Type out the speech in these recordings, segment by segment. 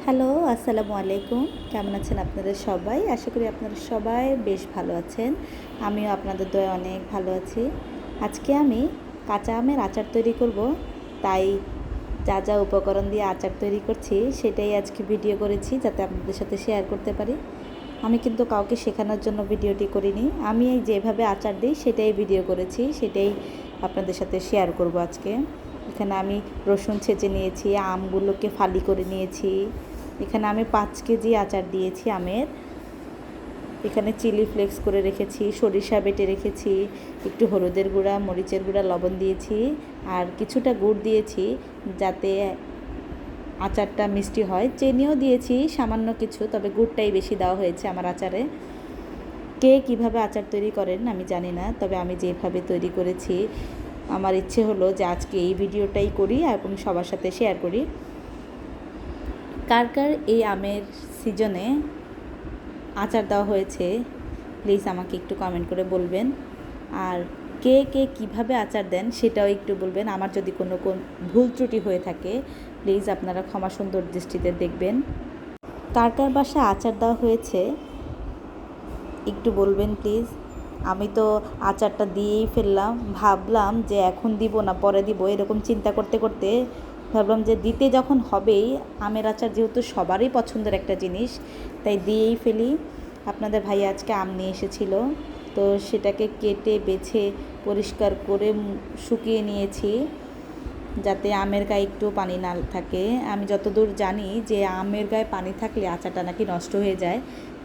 Hello, আসসালামু আলাইকুম। কেমন আছেন আপনারা সবাই? আশা করি আপনারা সবাই বেশ ভালো আছেন। আমিও আপনাদের দয়ায় অনেক ভালো আছি। আজকে আমি কাঁচা আমের আচার তৈরি করব। তাই যা যা উপকরণ দিয়ে আচার তৈরি করছি সেটাই আজকে ভিডিও করেছি যাতে আপনাদের সাথে শেয়ার করতে পারি। আমি কিন্তু কাউকে শেখানোর জন্য ভিডিওটি করিনি। আমি যেভাবে আচার দিই সেটাই ভিডিও করেছি, সেটাই আপনাদের সাথে শেয়ার করব আজকে। এখানে আমি রসুন ছেঁচে নিয়েছি, আমগুলোকে ফালি করে নিয়েছি। এখানে আমি 5 কেজি আচার দিয়েছি আমের। এখানে চিলি ফ্লেক্স করে রেখেছি, সরিষা বেটে রেখেছি, একটু হলুদের গুঁড়া, মরিচের গুঁড়া, লবণ দিয়েছি আর কিছুটা গুড় দিয়েছি যাতে আচারটা মিষ্টি হয়। চিনিও দিয়েছি সামান্য কিছু, তবে গুড়টাই বেশি দেওয়া হয়েছে আমার আচারে। কে কীভাবে আচার তৈরি করেন আমি জানি না, তবে আমি যেভাবে তৈরি করেছি আমার ইচ্ছে হলো যে আজকে এই ভিডিওটাই করি এবং সবার সাথে শেয়ার করি। কার কার এই আমের সিজনে আচার দেওয়া হয়েছে প্লিজ আমাকে একটু কমেন্ট করে বলবেন। আর কে কে কীভাবে আচার দেন সেটাও একটু বলবেন। আমার যদি কোনো ভুল ত্রুটি হয়ে থাকে প্লিজ আপনারা ক্ষমা সুন্দর দৃষ্টিতে দেখবেন। কার কার বাসায় আচার দেওয়া হয়েছে একটু বলবেন প্লিজ। আমি তো আচারটা দিয়েই ফেললাম, ভাবলাম যে এখন দিব না পরে দিব, এরকম চিন্তা করতে করতে ভাবলাম যে দিতে যখন হবেই, আমের আচার যেহেতু সবারই পছন্দের একটা জিনিস, তাই দিয়েই ফেলি। আপনাদের ভাই আজকে আম নিয়ে এসেছিল, তো সেটাকে কেটে বেছে পরিষ্কার করে শুকিয়ে নিয়েছি যাতে আমের গায়ে একটু পানি না থাকে। আমি যতদূর জানি যে আমের গায়ে পানি থাকলে আচারটা নাকি নষ্ট হয়ে যায়,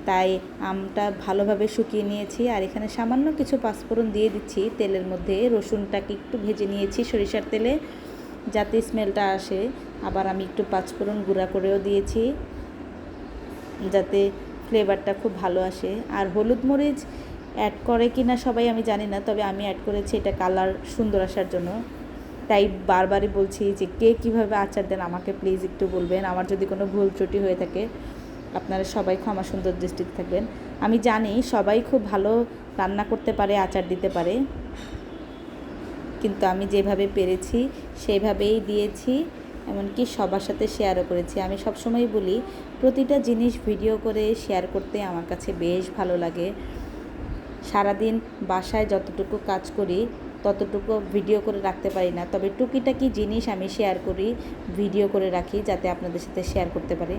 তাই আমটা ভালোভাবে শুকিয়ে নিয়েছি। আর এখানে সামান্য কিছু পাঁচফোড়ন দিয়ে দিচ্ছি তেলের মধ্যে। রসুনটাকে একটু ভেজে নিয়েছি সরিষার তেলে যাতে স্মেলটা আসে। আবার আমি একটু পাঁচফোড়ন গুঁড়া করেও দিয়েছি যাতে ফ্লেভারটা খুব ভালো আসে। আর হলুদ মরিচ অ্যাড করে কি না সবাই আমি জানি না, তবে আমি অ্যাড করেছি এটা কালার সুন্দর আসার জন্য। তাই বারবারই বলছি যে কে কীভাবে আচার দেন আমাকে প্লিজ একটু বলবেন। আমার যদি কোনো ভুল ত্রুটি হয়ে থাকে আপনারা সবাই ক্ষমা সুন্দর দৃষ্টিতে থাকবেন। আমি জানি সবাই খুব ভালো রান্না করতে পারে, আচার দিতে পারে, কিন্তু আমি যেভাবে পেরেছি সেইভাবেই দিয়েছি, এমনকি সবার সাথে শেয়ারও করেছি। আমি সবসময় বলি প্রতিটা জিনিস ভিডিও করে শেয়ার করতে আমার কাছে বেশ ভালো লাগে। সারাদিন বাসায় যতটুকু কাজ করি ততটুকু ভিডিও করে রাখতে পারি না, তবে টুকিটাকি জিনিস আমি শেয়ার করি, ভিডিও করে রাখি যাতে আপনাদের সাথে শেয়ার করতে পারি।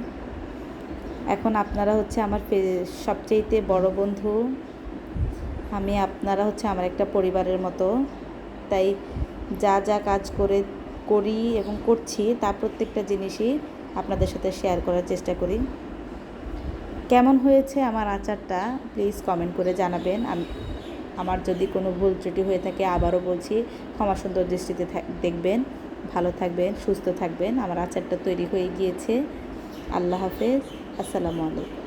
এখন আপনারা হচ্ছে আমার সবচেয়ে বড় বন্ধু, আপনারা হচ্ছে আমার একটা পরিবারের মতো। তাই যা যা কাজ করি এবং করছি তা প্রত্যেকটা জিনিসই আপনাদের সাথে শেয়ার করার চেষ্টা করি। কেমন হয়েছে আমার আচারটা প্লিজ কমেন্ট করে জানাবেন। আমার যদি কোনো ভুল ত্রুটি হয়ে থাকে আবারও বলছি ক্ষমা সুন্দর দৃষ্টিতে দেখবেন। ভালো থাকবেন, সুস্থ থাকবেন। আমার আচারটা তৈরি হয়ে গিয়েছে। আল্লাহ হাফেজ, আসসালামু আলাইকুম।